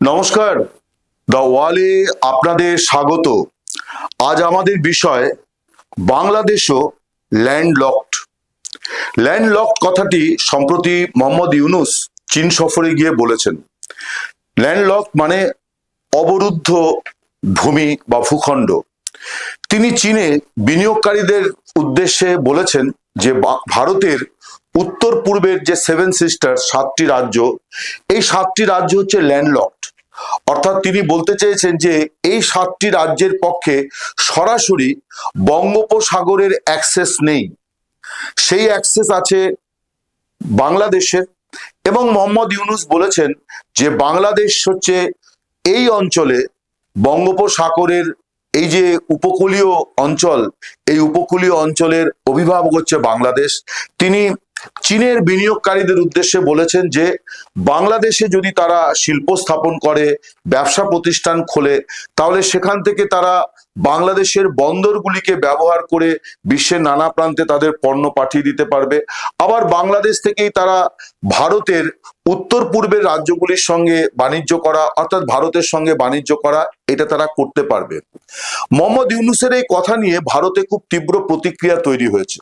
নমস্কার, দ্য ওয়ালে আপনাদের স্বাগত। আজ আমাদের বিষয় বাংলাদেশও ল্যান্ডলকড। ল্যান্ডলকড কথাটি সম্প্রতি মোহাম্মদ ইউনূস চীন সফরে গিয়ে বলেছেন। ল্যান্ডলকড মানে অবরুদ্ধ ভূমি বা ভূখণ্ড। তিনি চীনে বিনিয়োগকারীদের উদ্দেশ্যে বলেছেন যে ভারতের উত্তর পূর্বের যে সেভেন সিস্টার, সাতটি রাজ্য, এই সাতটি রাজ্য হচ্ছে ল্যান্ডলকড। অর্থাৎ তিনি বলতে চেয়েছেন যে এই সাতটি রাজ্যের পক্ষে সরাসরি বঙ্গোপসাগরের অ্যাক্সেস নেই, সেই অ্যাক্সেস আছে বাংলাদেশের। এবং মোহাম্মদ ইউনূস বলেছেন যে বাংলাদেশ হচ্ছে এই অঞ্চলে বঙ্গোপসাগরের এই যে উপকূলীয় অঞ্চল, এই উপকূলীয় অঞ্চলের অভিভাবক হচ্ছে বাংলাদেশ। তিনি চীনের বিনিয়োগকারীদের উদ্দেশ্যে বলেছেন যে বাংলাদেশে যদি তারা শিল্প স্থাপন করে, ব্যবসা প্রতিষ্ঠান খোলে, তাহলে সেখান থেকে তারা বাংলাদেশের বন্দরগুলিকে ব্যবহার করে বিশ্বের নানা প্রান্তে তাদের পণ্য পাঠিয়ে দিতে পারবে। আবার বাংলাদেশ থেকেই তারা ভারতের উত্তর পূর্বের রাজ্যগুলির সঙ্গে বাণিজ্য করা, অর্থাৎ ভারতের সঙ্গে বাণিজ্য করা, এটা তারা করতে পারবে। মোহাম্মদ ইউনূসের এই কথা নিয়ে ভারতে খুব তীব্র প্রতিক্রিয়া তৈরি হয়েছে।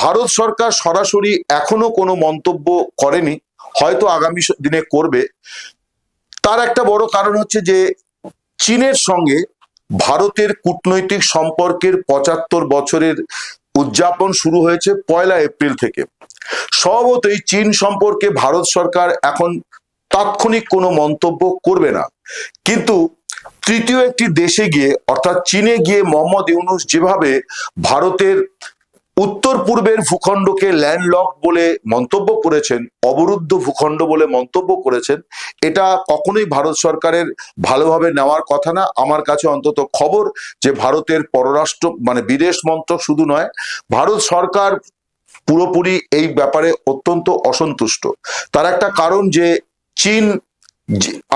ভারত সরকার সরাসরি এখনো কোনো মন্তব্য করেনি, হয়তো আগামী দিনে করবে। তার একটা বড় কারণ হচ্ছে যে চীনের সঙ্গে ভারতের কূটনৈতিক সম্পর্কের ৭৫ বছরের উদযাপন শুরু হয়েছে ১ এপ্রিল থেকে। স্বভাবতই চীন সম্পর্কে ভারত সরকার এখন তাৎক্ষণিক কোনো মন্তব্য করবে না, কিন্তু তৃতীয় একটি দেশে গিয়ে, অর্থাৎ চীনে গিয়ে মোহাম্মদ ইউনূস যেভাবে ভারতের উত্তর পূর্বের ভূখণ্ডকে ল্যান্ডলক বলে মন্তব্য করেছেন, অবরুদ্ধ ভূখণ্ড বলে মন্তব্য করেছেন, এটা কখনোই ভারত সরকারের ভালোভাবে নেওয়ার কথা না। আমার কাছে অন্তত খবর যে ভারতের পররাষ্ট্র বিদেশ মন্ত্রক শুধু নয়, ভারত সরকার পুরোপুরি এই ব্যাপারে অত্যন্ত অসন্তুষ্ট। তার একটা কারণ যে চীন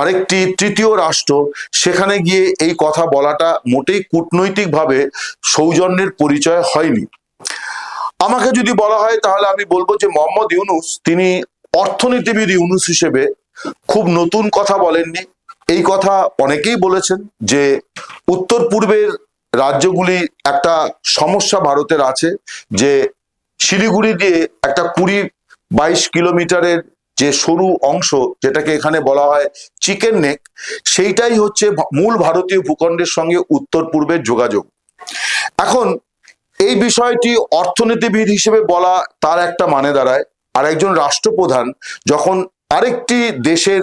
আরেকটি তৃতীয় রাষ্ট্র, সেখানে গিয়ে এই কথা বলাটা মোটেই কূটনৈতিকভাবে সৌজন্যের পরিচয় হয়নি। আমাকে যদি বলা হয় তাহলে আমি বলবো যে মোহাম্মদ ইউনূস তিনি অর্থনীতিবিদ ইউনূস হিসেবে খুব নতুন কথা বলেননি। এই কথা অনেকেই বলেছেন যে উত্তর পূর্বের রাজ্যগুলি একটা সমস্যা ভারতের আছে, যে শিলিগুড়ি দিয়ে একটা ২০-২২ কিলোমিটারের যে সরু অংশ, যেটাকে এখানে বলা হয় চিকেন নেক, সেইটাই হচ্ছে মূল ভারতীয় ভূখণ্ডের সঙ্গে উত্তর পূর্বের যোগাযোগ। এখন এই বিষয়টি অর্থনীতিবিদ হিসেবে বলা তার একটা মানে দাঁড়ায়, আর একজন রাষ্ট্রপ্রধান যখন আরেকটি দেশের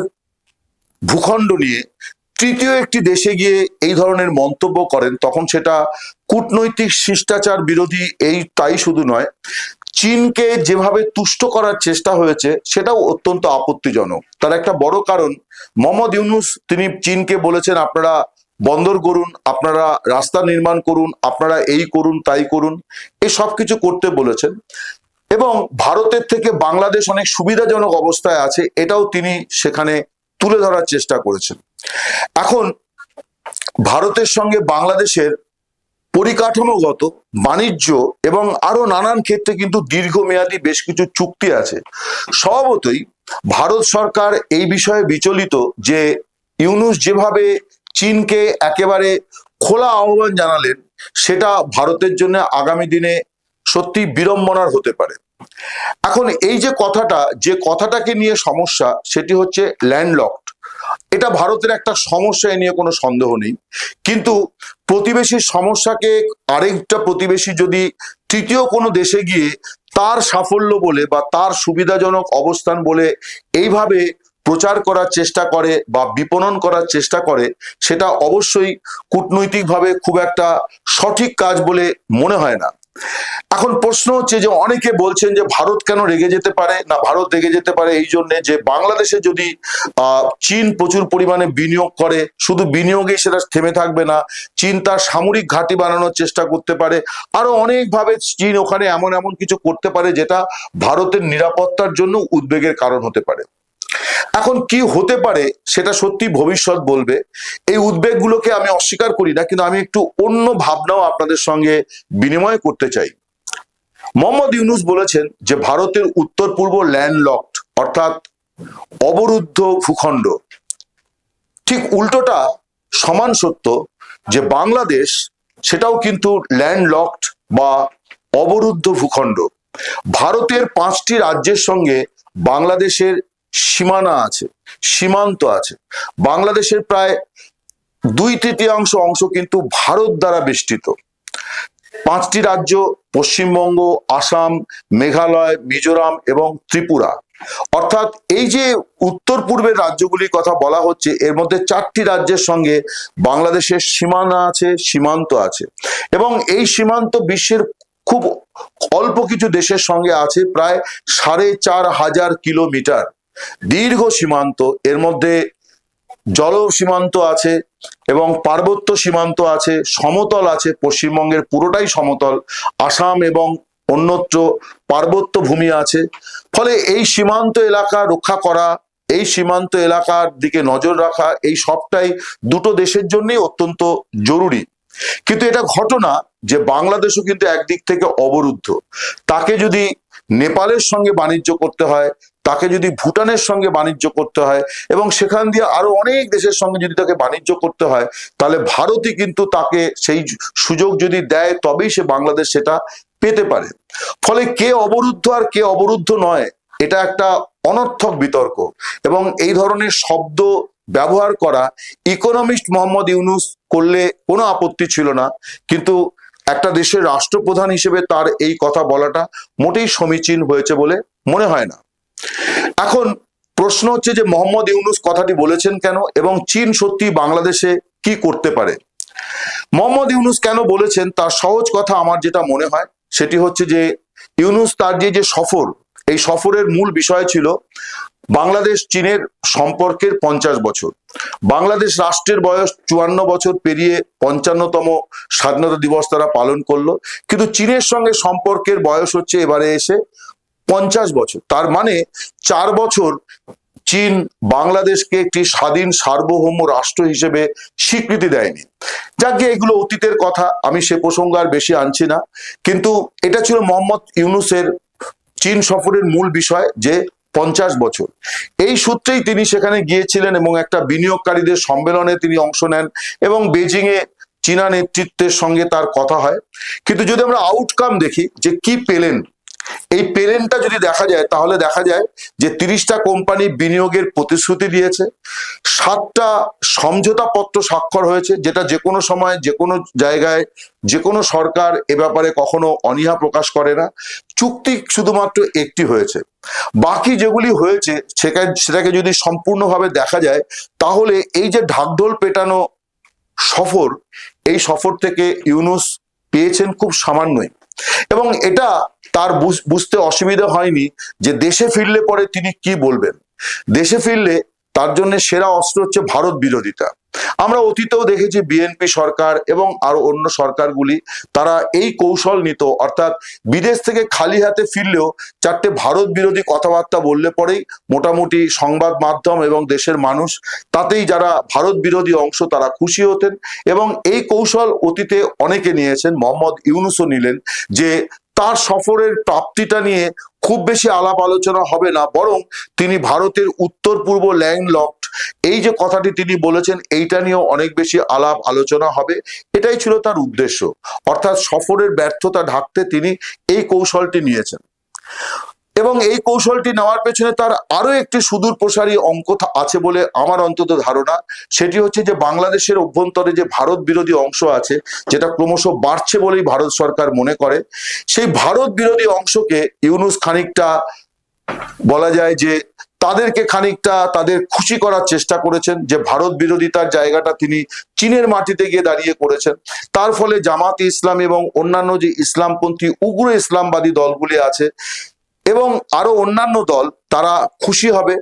ভূখণ্ড নিয়ে তৃতীয় একটি দেশে গিয়ে এই ধরনের মন্তব্য করেন, তখন সেটা কূটনৈতিক শিষ্টাচার বিরোধী। তাই শুধু নয়, চীনকে যেভাবে তুষ্ট করার চেষ্টা হয়েছে সেটাও অত্যন্ত আপত্তিজনক। তার একটা বড় কারণ, মোহাম্মদ ইউনূস তিনি চীনকে বলেছেন আপনারা বন্দর করুন, আপনারা রাস্তা নির্মাণ করুন, আপনারা এই করুন তাই করুন, এই সব কিছু করতে বলেছেন। এবং ভারতের থেকে বাংলাদেশ অনেক সুবিধাজনক অবস্থায় আছে, এটাও তিনি সেখানে তুলে ধরার চেষ্টা করেছেন। এখন ভারতের সঙ্গে বাংলাদেশের পরিকাঠামোগত, বাণিজ্য এবং আরো নানান ক্ষেত্রে কিন্তু দীর্ঘমেয়াদী বেশ কিছু চুক্তি আছে। স্বভাবতই ভারত সরকার এই বিষয়ে বিচলিত যে ইউনূস যেভাবে চীনকে একেবারে খোলা আহ্বান জানালেন, সেটা ভারতের জন্য আগামী দিনে সত্যি বিড়ম্বনার হতে পারে। এখন এই যে কথাটাকে নিয়ে সমস্যা, সেটি হচ্ছে ল্যান্ডলকড। এটা ভারতের একটা সমস্যা, এ নিয়ে কোনো সন্দেহ নেই, কিন্তু প্রতিবেশীর সমস্যাকে আরেকটা প্রতিবেশী যদি তৃতীয় কোনো দেশে গিয়ে তার সাফল্য বলে বা তার সুবিধাজনক অবস্থান বলে এইভাবে প্রচার করার চেষ্টা করে বা বিপণন করার চেষ্টা করে, সেটা অবশ্যই কূটনৈতিকভাবে খুব একটা সঠিক কাজ বলে মনে হয় না। এখন প্রশ্ন হচ্ছে যে অনেকে বলছেন যে ভারত কেন রেগে যেতে পারে না, ভারত রেগে যেতে পারে এই জন্য যে বাংলাদেশে যদি চীন প্রচুর পরিমাণে বিনিয়োগ করে, শুধু বিনিয়োগেই সেটা থেমে থাকবে না, চীন তার সামরিক ঘাঁটি বানানোর চেষ্টা করতে পারে, আরো অনেকভাবে চীন ওখানে এমন এমন কিছু করতে পারে যেটা ভারতের নিরাপত্তার জন্য উদ্বেগের কারণ হতে পারে। এখন কি হতে পারে সেটা সত্যি ভবিষ্যৎ বলবে। এই উদ্বেগগুলোকে আমি অস্বীকার করি না, কিন্তু আমি একটু অন্য ভাবনাও আপনাদের সঙ্গে বিনিময় করতে চাই। মোহাম্মদ ইউনূস বলেছেন যে ভারতের উত্তর পূর্ব ল্যান্ডলকড, অর্থাৎ অবরুদ্ধ ভূখণ্ড। ঠিক উল্টোটা সমান সত্য যে বাংলাদেশ সেটাও কিন্তু ল্যান্ডলকড বা অবরুদ্ধ ভূখণ্ড। ভারতের 5টি রাজ্যের সঙ্গে বাংলাদেশের সীমানা আছে, সীমান্ত আছে। বাংলাদেশের প্রায় 2/3 অংশ কিন্তু ভারত দ্বারা বেষ্টিত। 5টি রাজ্য পশ্চিমবঙ্গ, আসাম, মেঘালয়, মিজোরাম এবং ত্রিপুরা। অর্থাৎ এই যে উত্তর পূর্বের রাজ্যগুলির কথা বলা হচ্ছে, এর মধ্যে 4টি রাজ্যের সঙ্গে বাংলাদেশের সীমানা আছে, সীমান্ত আছে। এবং এই সীমান্ত বিশ্বের খুব অল্প কিছু দেশের সঙ্গে আছে, প্রায় 4,500 কিলোমিটার দীর্ঘ সীমান্ত। এর মধ্যে জল সীমান্ত আছে এবং পার্বত্য সীমান্ত আছে, সমতল আছে, পশ্চিমবঙ্গের পুরোটাই সমতল, আসাম এবং অন্যত্র পার্বত্য ভূমি আছে। ফলে এই সীমান্ত এলাকা রক্ষা করা, এই সীমান্ত এলাকার দিকে নজর রাখা, এই সবটাই দুটো দেশের জন্যই অত্যন্ত জরুরি। কিন্তু এটা ঘটনা যে বাংলাদেশও কিন্তু একদিক থেকে অবরুদ্ধ। তাকে যদি নেপালের সঙ্গে বাণিজ্য করতে হয়, তাকে যদি ভুটানের সঙ্গে বাণিজ্য করতে হয় এবং সেখান দিয়ে আরো অনেক দেশের সঙ্গে যদি তাকে বাণিজ্য করতে হয়, তাহলে ভারতই কিন্তু তাকে সেই সুযোগ যদি দেয় তবেই সে বাংলাদেশ সেটা পেতে পারে। ফলে কে অবরুদ্ধ আর কে অবরুদ্ধ নয়, এটা একটা অনর্থক বিতর্ক। এবং এই ধরনের শব্দ ব্যবহার করা ইকোনমিস্ট মোহাম্মদ ইউনূস করলে কোনো আপত্তি ছিল না, কিন্তু একটা দেশের রাষ্ট্রপ্রধান হিসেবে তার এই কথা বলাটা মোটেই সমীচীন হয়েছে বলে মনে হয় না। এখন প্রশ্ন হচ্ছে যে মোহাম্মদ ইউনূস কথাটি বলেছেন কেন এবং চীন সত্যি বাংলাদেশে কি করতে পারে। মোহাম্মদ ইউনূস কেন বলেছেন তার সহজ কথা আমার যেটা মনে হয় সেটি হচ্ছে যে ইউনূস তার যে সফর, এই সফরের মূল বিষয় ছিল বাংলাদেশ চীনের সম্পর্কের 50 বছর। বাংলাদেশ রাষ্ট্রের বয়স 54 বছর পেরিয়ে 55তম স্বাধীনতা দিবস তারা পালন করলো, কিন্তু চীনের সঙ্গে সম্পর্কের বয়স হচ্ছে এবারে এসে 50 বছর। তার মানে 4 বছর চীন বাংলাদেশকে একটি স্বাধীন সার্বভৌম রাষ্ট্র হিসেবে স্বীকৃতি দেয়নি। যাকে এগুলো অতীতের কথা, আমি সে প্রসঙ্গ আর বেশি আনছি না। কিন্তু এটা ছিল মোহাম্মদ ইউনূসের চীন সফরের মূল বিষয়, যে 50 বছর। এই সূত্রেই তিনি সেখানে গিয়েছিলেন এবং একটা বিনিয়োগকারীদের সম্মেলনে তিনি অংশ নেন এবং বেজিং এ চীনা নেতৃত্বের সঙ্গে তার কথা হয়। কিন্তু যদি আমরা আউটকাম দেখি যে কি পেলেন, এই পেলেনটা যদি দেখা যায় তাহলে দেখা যায় যে 30টা কোম্পানি বিনিয়োগের প্রতিশ্রুতি দিয়েছে, 7টা সমঝোতা পত্র স্বাক্ষর হয়েছে, যেটা যে কোনো সময় যে কোনো জায়গায় যে কোনো সরকার এ ব্যাপারে কখনো অনীহা প্রকাশ করে না। চুক্তি শুধুমাত্র একটি হয়েছে। বাকি যেগুলি হয়েছে সেটাকে যদি সম্পূর্ণভাবে দেখা যায় তাহলে এই যে ঢাকঢোল পেটানো সফর, এই সফর থেকে ইউনূস পেয়েছেন খুব সামান্যই। এবং এটা তার বুঝতে অসুবিধা হয়নি যে দেশে ফিরলে পরে তিনি কি বলবেন। দেশে ফিরলে তার জন্য সেরা অস্ত্র হচ্ছে ভারত বিরোধিতা। আমরা অতীতেও দেখেছি বিএনপি সরকার এবং আরো অন্য সরকারগুলি তারা এই কৌশল নিত, অর্থাৎ বিদেশ থেকে খালি হাতে ফিরলেও 4টে ভারত বিরোধী কথাবার্তা বললে পরেই মোটামুটি সংবাদ মাধ্যম এবং দেশের মানুষ তাতেই যারা ভারত বিরোধী অংশ তারা খুশি হতেন। এবং এই কৌশল অতীতে অনেকে নিয়েছেন, মোহাম্মদ ইউনূসও নিলেন, যে তার সফরের প্রাপ্তিটা নিয়ে খুব বেশি আলাপ আলোচনা হবে না, বরং তিনি ভারতের উত্তর পূর্ব ল্যান্ডলকড এই যে কথাটি তিনি বলেছেন এইটা নিয়েও অনেক বেশি আলাপ আলোচনা হবে। এটাই ছিল তার উদ্দেশ্য, অর্থাৎ সফরের ব্যর্থতা ঢাকতে তিনি এই কৌশলটি নিয়েছেন। এবং এই কৌশলটি নেওয়ার পেছনে তার আরো একটি সুদূর প্রসারী অঙ্ক আছে বলে আমার অন্তত ধারণা। সেটি হচ্ছে যে বাংলাদেশের অভ্যন্তরে যে ভারত বিরোধী অংশ আছে, যেটা ক্রমশ বাড়ছে বলেই ভারত সরকার মনে করে, সেই ভারত বিরোধী অংশকে ইউনূস খানিকটা বলা যায় যে তাদেরকে খানিকটা তাদের খুশি করার চেষ্টা করেছেন, যে ভারত বিরোধিতার জায়গাটা তিনি চীনের মাটিতে গিয়ে দাঁড়িয়ে করেছেন। তার ফলে জামাতে ইসলাম এবং অন্যান্য যে ইসলামপন্থী উগ্র ইসলামবাদী দলগুলি আছে এবং আরো অন্যান্য দল তারা খুশি হবে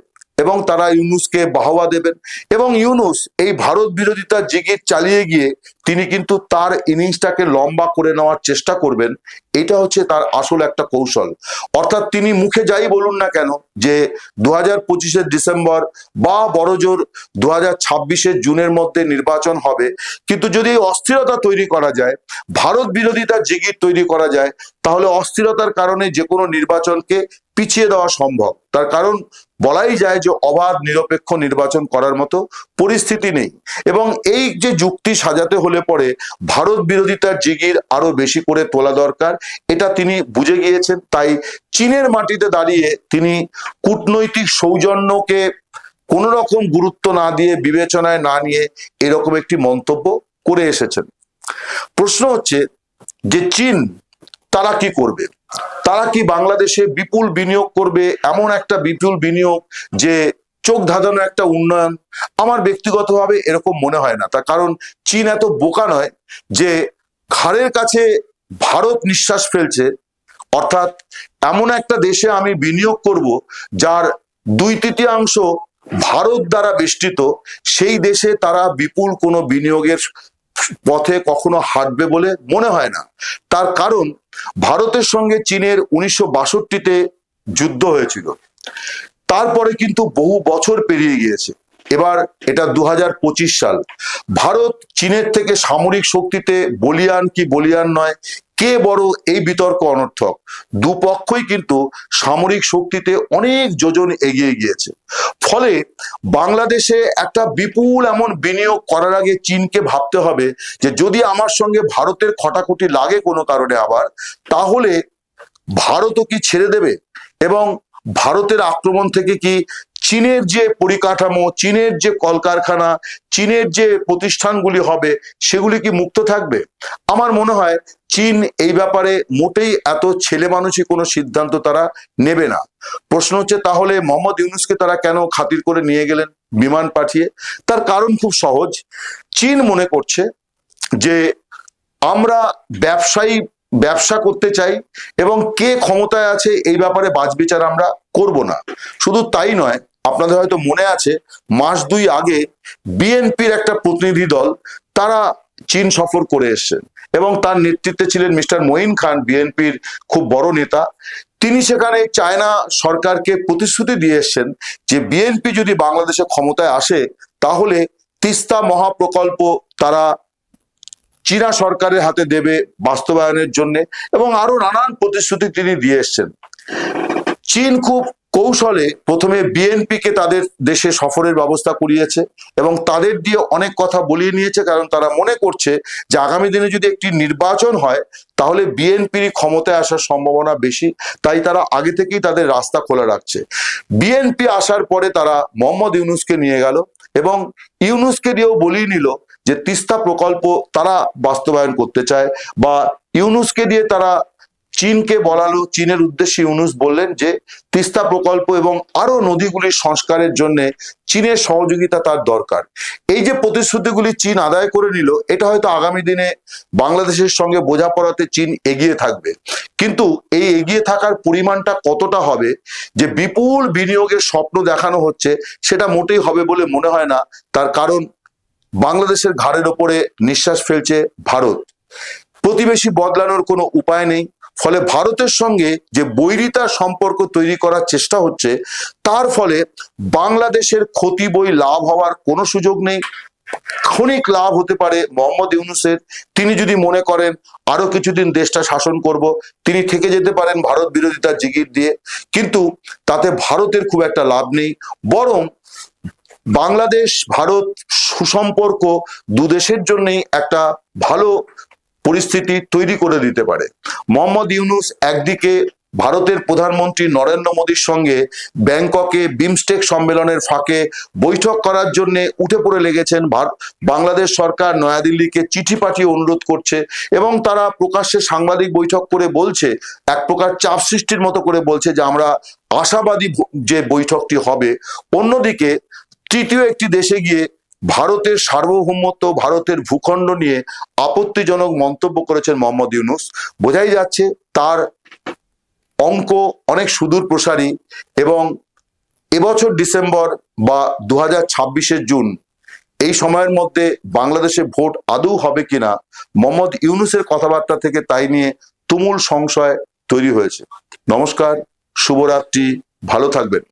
এবং তারা ইউনূসকে বাহবা দেবেন। এবং ইউনূস এই ভারত বিরোধিতার জিগির চালিয়ে গিয়ে তিনি কিন্তু তার ইনিংসটাকে লম্বা করে নেওয়ার চেষ্টা করবেন। এটা হচ্ছে তার আসল একটা কৌশল। অর্থাৎ তিনি মুখে যাই বলুন না কেন যে 2025 ডিসেম্বর বা বড়জোর 2026 জুনের মধ্যে নির্বাচন হবে, কিন্তু যদি অস্থিরতা তৈরি করা যায়, ভারত বিরোধিতার জিগির তৈরি করা যায়, তাহলে অস্থিরতার কারণে যে কোনো নির্বাচনকে পিছিয়ে দেওয়া সম্ভব। তার কারণ বলাই যায় যে অবাধ নিরপেক্ষ নির্বাচন করার মতো পরিস্থিতি নেই, এবং এই যে যুক্তি সাজাতে হলে পরে ভারত বিরোধিতার জিগির আরো বেশি করে তোলা দরকার, এটা তিনি বুঝে গিয়েছেন। তাই চীনের মাটিতে দাঁড়িয়ে তিনি কূটনৈতিক সৌজন্যকে কোন রকম গুরুত্ব না দিয়ে, বিবেচনায় না নিয়ে এরকম একটি মন্তব্য করে এসেছেন। প্রশ্ন হচ্ছে যে চীন তারা কি করবে? তারা কি বাংলাদেশে বিপুল বিনিয়োগ করবে, এমন একটা বিপুল বিনিয়োগ যে চোখ ধাঁধানো একটা উন্নয়ন? আমার ব্যক্তিগতভাবে এরকম মনে হয় না। তার কারণ চীন এত বোকা নয় যে ঘাড়ের কাছে ভারত নিঃশ্বাস ফেলছে, অর্থাৎ এমন একটা দেশে আমি বিনিয়োগ করব যার 2/3 ভারত দ্বারা বেষ্টিত, সেই দেশে তারা বিপুল কোনো বিনিয়োগের পথে কখনো হাঁটবে বলে মনে হয় না। তার কারণ ভারতের সঙ্গে চীনের 1962-তে যুদ্ধ হয়েছিল, তারপরে কিন্তু বহু বছর পেরিয়ে গিয়েছে। এবার এটা 2025 সাল। ভারত চীনের থেকে সামরিক শক্তিতে বলিয়ান কি বলিয়ান নয়, কে বড় এই বিতর্ক অনর্থক। দুপক্ষই কিন্তু সামরিক শক্তিতে অনেক যোজন এগিয়ে গিয়েছে। ফলে বাংলাদেশে একটা বিপুল এমন বিনিয়োগ করার আগে চীনকে ভাবতে হবে যে যদি আমার সঙ্গে ভারতের খটাখটি লাগে কোনো কারণে আবার, তাহলে ভারতও কি ছেড়ে দেবে? এবং ভারতের আক্রমণ থেকে কি চীনের যে পরিকাঠামো, চীনের যে কলকারখানা, চীনের যে প্রতিষ্ঠানগুলি হবে, সেগুলি কি মুক্ত থাকবে? আমার মনে হয় চীন এই ব্যাপারে মোটেই এত ছেলে মানুষই কোনো সিদ্ধান্ত তারা নেবে না। প্রশ্ন হচ্ছে তাহলে মোহাম্মদ ইউনূসকে তারা কেন খাতির করে নিয়ে গেলেন বিমান পাঠিয়ে? তার কারণ খুব সহজ। চীন মনে করছে যে আমরা ব্যবসা করতে চাই, এবং কে ক্ষমতায় আছে এই ব্যাপারে বাছবিচার আমরা করব না। শুধু তাই নয়, আপনাদের হয়তো মনে আছে মাস 2 আগে বিএনপির একটা প্রতিনিধি দল তারা চীন সফর করে এসেছেন, এবং তার নেতৃত্বে ছিলেন মিস্টার মঈন খান, বিএনপির খুব বড় নেতা। তিনি সেখানে চায়না সরকারকে প্রতিশ্রুতি দিয়ে এসেছেন যে বিএনপি যদি বাংলাদেশে ক্ষমতায় আসে তাহলে তিস্তা মহাপ্রকল্প তারা চীনা সরকারের হাতে দেবে বাস্তবায়নের জন্য, এবং আরো নানান প্রতিশ্রুতি তিনি দিয়ে এসছেন। চীন খুব কৌশলে প্রথমে বিএনপিকে তাদের দেশে সফরের ব্যবস্থা করিয়েছে, এবং তাদের দিয়ে অনেক কথা বলিয়ে নিয়েছে, কারণ তারা মনে করছে যে আগামী দিনে যদি একটি নির্বাচন হয় তাহলে বিএনপির ক্ষমতায় আসার সম্ভাবনা বেশি। তাই তারা আগে থেকেই তাদের রাস্তা খোলা রাখছে। বিএনপি আসার পরে তারা মোহাম্মদ ইউনূসকে নিয়ে গেল, এবং ইউনূসকে দিয়েও বলিয়ে নিল যে তিস্তা প্রকল্প তারা বাস্তবায়ন করতে চায়, বা ইউনূসকে দিয়ে তারা চীনকে বলালো, চীনের উদ্দেশ্যে ইউনূস বললেন যে তিস্তা প্রকল্প এবং আরো নদীগুলির সংস্কারের জন্য চীনের সহযোগিতা তার দরকার। এই যে প্রতিশ্রুতিগুলি চীন আদায় করে নিল, এটা হয়তো আগামী দিনে বাংলাদেশের সঙ্গে বোঝাপড়াতে চীন এগিয়ে থাকবে। কিন্তু এই এগিয়ে থাকার পরিমাণটা কতটা হবে, যে বিপুল বিনিয়োগের স্বপ্ন দেখানো হচ্ছে, সেটা মোটেই হবে বলে মনে হয় না। তার কারণ বাংলাদেশের ঘাড়ের ওপরে নিঃশ্বাস ফেলছে ভারত। প্রতিবেশী বদলানোর কোনো উপায় নেই। ফলে ভারতের সঙ্গে যে বৈরিতার সম্পর্ক তৈরি করার চেষ্টা হচ্ছে, তার ফলে বাংলাদেশের ক্ষতি বই লাভ হওয়ার কোনো সুযোগ নেই। ক্ষণিক লাভ হতে পারে মোহাম্মদ ইউনূসের। তিনি যদি মনে করেন আরো কিছুদিন দেশটা শাসন করব, তিনি থেকে যেতে পারেন ভারত বিরোধিতার জিগির দিয়ে, কিন্তু তাতে ভারতের খুব একটা লাভ নেই। বরং বাংলাদেশ ভারত সুসম্পর্ক দুদেশের জন্যই একটা ভালো পরিস্থিতি তৈরি করে দিতে পারে। মোহাম্মদ ইউনূস একদিকে ভারতের প্রধানমন্ত্রী নরেন্দ্র মোদীর সঙ্গে ব্যাংককে বিমস্টেক সম্মেলনের ফাঁকে বৈঠক করার জন্য উঠে পড়ে লেগেছেন। বাংলাদেশ সরকার নয়াদিল্লিকে চিঠি পাঠিয়ে অনুরোধ করছে, এবং তারা প্রকাশ্যে সাংবাদিক বৈঠক করে বলছে, এক প্রকার চাপ সৃষ্টির মতো করে বলছে যে আমরা আশাবাদী যে বৈঠকটি হবে। অন্যদিকে তৃতীয় একটি দেশে গিয়ে ভারতের সার্বভৌমত্ব, ভারতের ভূখণ্ড নিয়ে আপত্তিজনক মন্তব্য করেছেন মোহাম্মদ ইউনূস। বোঝাই যাচ্ছে তার অঙ্ক অনেক সুদূর প্রসারী, এবং এবছর ডিসেম্বর বা 2026-এর জুন এই সময়ের মধ্যে বাংলাদেশে ভোট আদৌ হবে কিনা, মোহাম্মদ ইউনূসের কথাবার্তা থেকে তাই নিয়ে তুমুল সংশয় তৈরি হয়েছে। নমস্কার, শুভরাত্রি, ভালো থাকবেন।